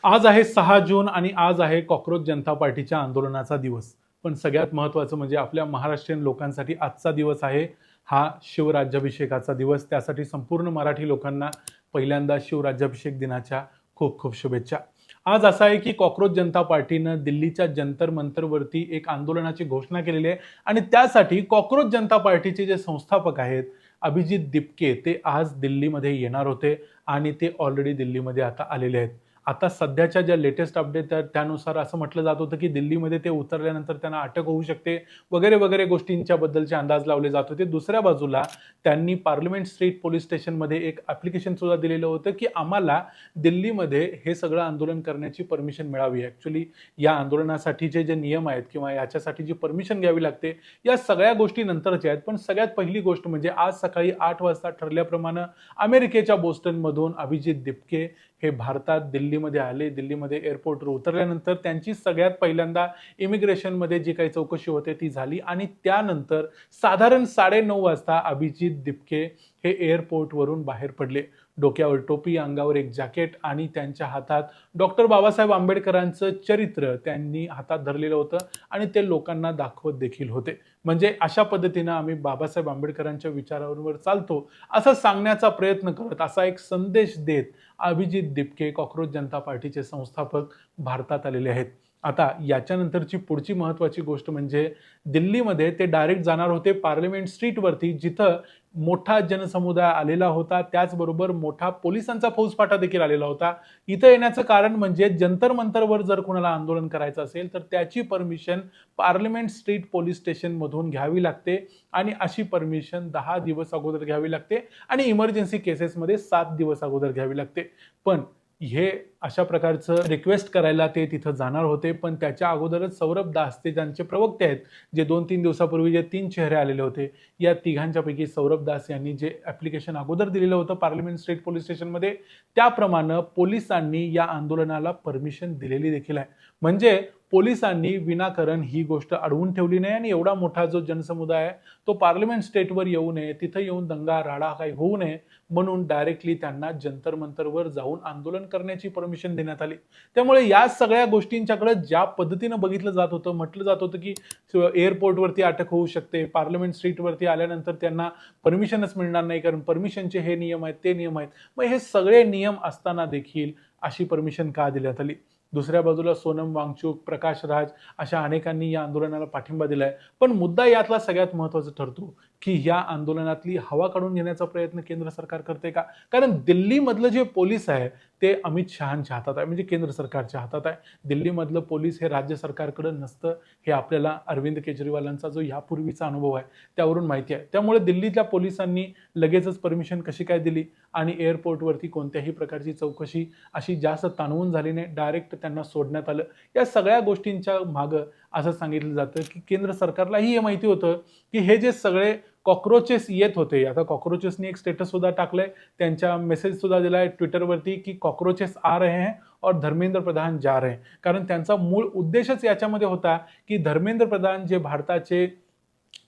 आज आहे 6 जून आणि आज आहे कॉकरोच जनता पार्टीच्या आंदोलनाचा दिवस. पण सगळ्यात महत्त्वाचं म्हणजे आपल्या महाराष्ट्रीयन लोकांसाठी आजचा दिवस आहे हा शिवराज्याभिषेकाचा दिवस. त्यासाठी संपूर्ण मराठी लोकांना पहिल्यांदा शिवराज्याभिषेक दिनाच्या खूप खूप शुभेच्छा. आज असं आहे की कॉकरोच जनता पार्टीनं दिल्लीच्या जंतर मंतरवरती एक आंदोलनाची घोषणा केलेली आहे आणि त्यासाठी कॉकरोच जनता पार्टीचे जे संस्थापक आहेत अभिजित दिपके ते आज दिल्लीमध्ये येणार होते आणि ते ऑलरेडी दिल्लीमध्ये आता आलेले आहेत. आता सध्याच्या ज्या लेटेस्ट अपडेट आहेत त्यानुसार असं म्हटलं जात होतं की दिल्लीमध्ये ते उतरल्यानंतर त्यांना अटक होऊ शकते वगैरे वगैरे गोष्टींच्या बद्दलचे अंदाज लावले जात होते. दुसऱ्या बाजूला त्यांनी पार्लमेंट स्ट्रीट पोलीस स्टेशनमध्ये एक ॲप्लिकेशन सुद्धा दिलेलं होतं की आम्हाला दिल्लीमध्ये हे सगळं आंदोलन करण्याची परमिशन मिळावी. ॲक्च्युली या आंदोलनासाठीचे जे नियम आहेत किंवा याच्यासाठी जी परमिशन घ्यावी लागते या सगळ्या गोष्टी नंतरच्या आहेत. पण सगळ्यात पहिली गोष्ट म्हणजे आज सकाळी 8 वाजता ठरल्याप्रमाणे अमेरिकेच्या बोस्टनमधून अभिजित दिपके हे भारतात दिल्लीमध्ये आले. दिल्लीमध्ये एअरपोर्टवर उतरल्यानंतर त्यांची सगळ्यात पहिल्यांदा इमिग्रेशनमध्ये जी काही चौकशी होते ती झाली आणि त्यानंतर साधारण 9:30 वाजता अभिजित दिपके हे एअरपोर्टवरून बाहेर पडले. डोक्यावर टोपी, अंगावर एक जॅकेट आणि त्यांच्या हातात डॉक्टर बाबासाहेब आंबेडकरांचं चरित्र त्यांनी हातात धरलेलं होतं आणि ते लोकांना दाखवत देखील होते. म्हणजे अशा पद्धतीनं आम्ही बाबासाहेब आंबेडकरांच्या विचारांवर चालतो असं सांगण्याचा प्रयत्न करत असा एक संदेश देत अभिजित दिपके कॉकरोच जनता पार्टीचे संस्थापक भारतात आलेले आहेत. आता याच्यानंतरची पुढची महत्त्वाची गोष्ट म्हणजे दिल्लीमध्ये ते डायरेक्ट जाणार होते पार्लमेंट स्ट्रीटवरती जिथं मोठा जनसमुदाय आलेला होता. त्याचबरोबर मोठा पोलिसांचा फौजफाटा देखील आलेला होता. इथं येण्याचं कारण म्हणजे जंतर मंतरवर जर कोणाला आंदोलन करायचं असेल तर त्याची परमिशन पार्लमेंट स्ट्रीट पोलीस स्टेशनमधून घ्यावी लागते आणि अशी परमिशन 10 दिवस अगोदर घ्यावी लागते आणि इमर्जन्सी केसेसमध्ये 7 दिवस अगोदर घ्यावी लागते. पण हे अशा प्रकारचं रिक्वेस्ट करायला ते तिथं जाणार होते. पण त्याच्या अगोदरच सौरभ दास ते ज्यांचे प्रवक्ते आहेत जे 2-3 दिवसापूर्वी जे 3 चेहरे आलेले होते या तिघांच्यापैकी सौरभ दास यांनी जे ॲप्लिकेशन अगोदर दिलेलं होतं पार्लमेंट स्ट्रीट पोलीस स्टेशनमध्ये त्याप्रमाणे पोलिसांनी या आंदोलनाला परमिशन दिलेली देखील आहे. म्हणजे पोलिसांनी विनाकारण ही गोष्ट अडवून ठेवली नाही आणि एवढा मोठा जो जनसमुदाय आहे तो पार्लमेंट स्टेटवर येऊ नये, तिथं येऊन दंगा राडा काही होऊ नये म्हणून डायरेक्टली त्यांना जंतर मंतरवर जाऊन आंदोलन करण्याची परमिशन देण्यात आली. त्यामुळे या सगळ्या गोष्टींच्याकडे ज्या पद्धतीनं बघितलं जात होतं, म्हटलं जात होतं की एअरपोर्टवरती अटक होऊ शकते, पार्लमेंट स्ट्रीटवरती आल्यानंतर त्यांना परमिशनच मिळणार नाही कारण परमिशनचे हे नियम आहेत ते नियम आहेत. मग हे सगळे नियम असताना देखील अशी परमिशन का देण्यात आली? दुसऱ्या बाजूला सोनम वांगचूक, प्रकाश राज अशा अनेकांनी या आंदोलनाला पाठिंबा दिलाय. पण मुद्दा यातला सगळ्यात महत्त्वाचा ठरतो की या आंदोलनातली हवा काढून घेण्याचा प्रयत्न केंद्र सरकार करते का? कारण दिल्लीमधलं जे पोलीस आहे ते अमित शहांच्या हातात आहे, म्हणजे केंद्र सरकारच्या हातात आहे. दिल्लीमधलं पोलीस हे राज्य सरकारकडे नसतं हे आपल्याला अरविंद केजरीवालांचा जो यापूर्वीचा अनुभव आहे त्यावरून माहिती आहे. त्यामुळे दिल्लीतल्या पोलिसांनी लगेचच परमिशन कशी काय दिली आणि एअरपोर्टवरती कोणत्याही प्रकारची चौकशी अशी जास्त ताणवून झाली नाही, डायरेक्ट त्यांना सोडण्यात आलं. या सगळ्या गोष्टींच्या मागं असं सांगितलं जातं की केंद्र सरकारलाही हे माहिती होतं की हे जे सगळे कॉकरोचेस येत होते, आता कॉकरोचेसनी एक स्टेटस सुद्धा टाकलंय, त्यांच्या मेसेज सुद्धा दिलाय ट्विटरवरती की कॉकरोचेस आ रहे हैं और धर्मेंद्र प्रधान जा रहे हैं. कारण त्यांचा मूळ उद्देशच याच्यामध्ये होता की धर्मेंद्र प्रधान जे भारताचे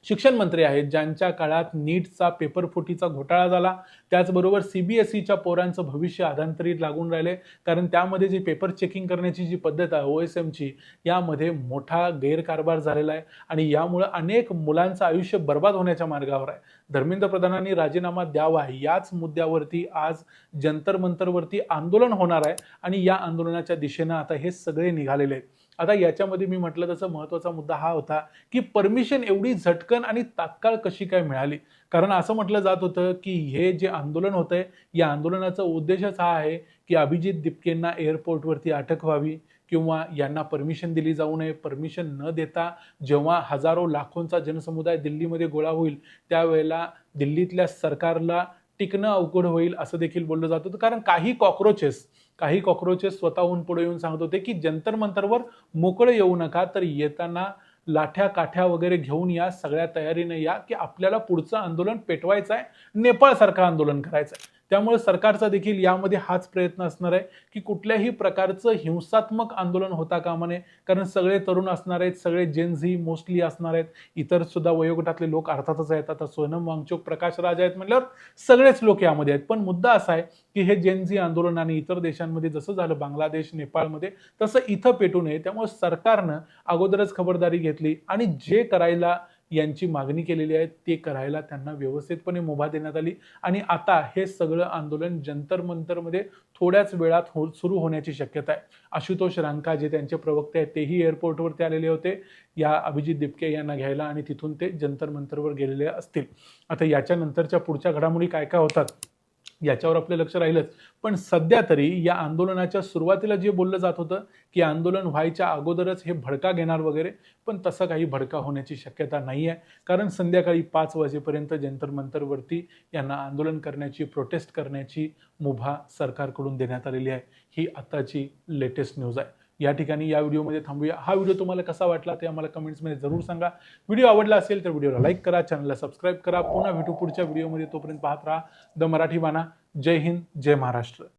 शिक्षण मंत्री आहेत, ज्यांच्या काळात नीटचा पेपरफुटीचा घोटाळा झाला, त्याचबरोबर सीबीएसईच्या पोरांचं भविष्य अधांतरी लागून राहिले कारण त्यामध्ये जी पेपर चेकिंग करण्याची जी पद्धत आहे OSMची यामध्ये मोठा गैरकारभार झालेला आहे आणि यामुळे अनेक मुलांचं आयुष्य बर्बाद होण्याच्या मार्गावर आहे. धर्मेंद्र प्रधानांनी राजीनामा द्यावा याच मुद्द्यावरती आज जंतर मंतरवरती आंदोलन होणार आहे आणि या आंदोलनाच्या दिशेनं आता हे सगळे निघालेले आहेत. आता याच्यामध्ये मी म्हटलं तसं महत्त्वाचा मुद्दा हा होता की परमिशन एवढी झटकन आणि तात्काळ कशी काय मिळाली? कारण असं म्हटलं जात होतं की हे जे आंदोलन होतंय या आंदोलनाचा उद्देशच हा आहे की अभिजित दिपकेंना एअरपोर्टवरती अटक व्हावी किंवा यांना परमिशन दिली जाऊ नये. परमिशन न देता जेव्हा हजारो लाखोंचा जनसमुदाय दिल्लीमध्ये गोळा होईल त्यावेळेला दिल्लीतल्या सरकारला टिकणं अवघड होईल असं देखील बोललं जात होतं. कारण काही कॉकरोचेस स्वतःहून पुढे येऊन सांगत होते की जंतर मंतरवर मोकळे येऊ नका, तर येताना लाठ्या काठ्या वगैरे घेऊन या, सगळ्या तयारीने या की आपल्याला पुढचं आंदोलन पेटवायचं आहे, नेपाळसारखं आंदोलन करायचं आहे. त्यामुळे सरकारचा देखील यामध्ये हाच प्रयत्न असणार आहे की कुठल्याही प्रकारचं हिंसात्मक आंदोलन होता कामा नये, कारण सगळे तरुण असणार आहेत, सगळे जेन झी मोस्टली असणार आहेत, इतर सुद्धा वयोगटातले लोक अर्थातच आहेत. आता सोनम वांगचुक, प्रकाश राज आहेत म्हटल्यावर सगळेच लोक यामध्ये आहेत. पण मुद्दा असा आहे की हे जेन झी आंदोलन आणि इतर देशांमध्ये जसं झालं बांगलादेश, नेपाळमध्ये, तसं इथं पेटू नये. त्यामुळे सरकारनं अगोदरच खबरदारी घेतली आणि जे करायला यांची मागणी केलेली आहे ते करायला त्यांना व्यवस्थितपणे मुभा देण्यात आली. आणि आता हे सगळं आंदोलन जंतर मंतरमध्ये थोड्याच वेळात सुरू होण्याची शक्यता आहे. आशुतोष रांका जे त्यांचे प्रवक्ते आहेत तेही एअरपोर्टवरती आलेले होते या अभिजित दिपके यांना घ्यायला आणि तिथून ते जंतर मंतरवर गेलेले असतील. आता याच्या नंतरच्या पुढच्या घडामोडी काय काय होतात याच्यावर आपलं लक्ष राहीलच. पण सध्या तरी या आंदोलनाच्या सुरुवातीला जे बोललं जात होतं की आंदोलन व्हायच्या अगोदरच हे भडका घेणार वगैरे, पण तसं काही भडका होण्याची शक्यता नाही आहे. कारण संध्याकाळी 5 वाजेपर्यंत जंतर मंतरवरती यांना आंदोलन करण्याची, प्रोटेस्ट करण्याची मुभा सरकारकडून देण्यात आलेली आहे. ही आताची लेटेस्ट न्यूज आहे. या ठिकाणी या व्हिडिओमध्ये थांबूया. हा व्हिडिओ तुम्हाला कसा वाटला ते आम्हाला कमेंट्समध्ये जरूर सांगा. व्हिडिओ आवडला असेल तर व्हिडिओला लाईक करा, चॅनलला सबस्क्राईब करा. पुन्हा भेटू पुढच्या व्हिडिओमध्ये. तोपर्यंत पाहत राहा द मराठी बाणा. जय हिंद, जय महाराष्ट्र.